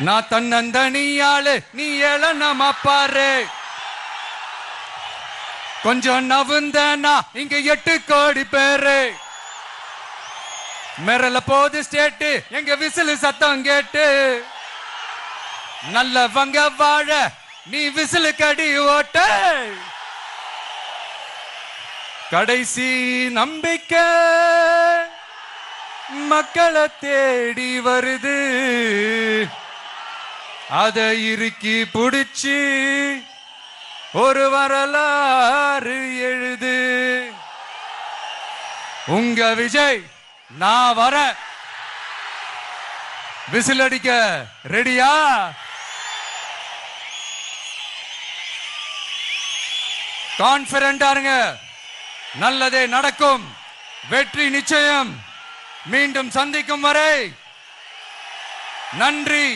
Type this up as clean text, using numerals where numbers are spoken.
நான் தன்னந்தனியாளு நீ ஏளனமா பாரு. கொஞ்சம் நவுந்தனா இங்க 8 கோடி பேரு. மிரல போது ஸ்டேட்டு எங்க விசிலு சத்தம் கேட்டு. நல்லவங்க வாழ நீ விசிலு கடி ஓட்ட. கடைசி நம்பிக்கை மக்களை தேடி வருது. அதை இறுக்கி புடிச்சு ஒரு வரலாறு எழுது. உங்க விஜய் நான் வர. விசில் அடிக்க ரெடியா? கான்பிடண்டா இருங்க. நல்லதே நடக்கும். வெற்றி நிச்சயம். மீண்டும் சந்திக்கும் வரை நன்றி.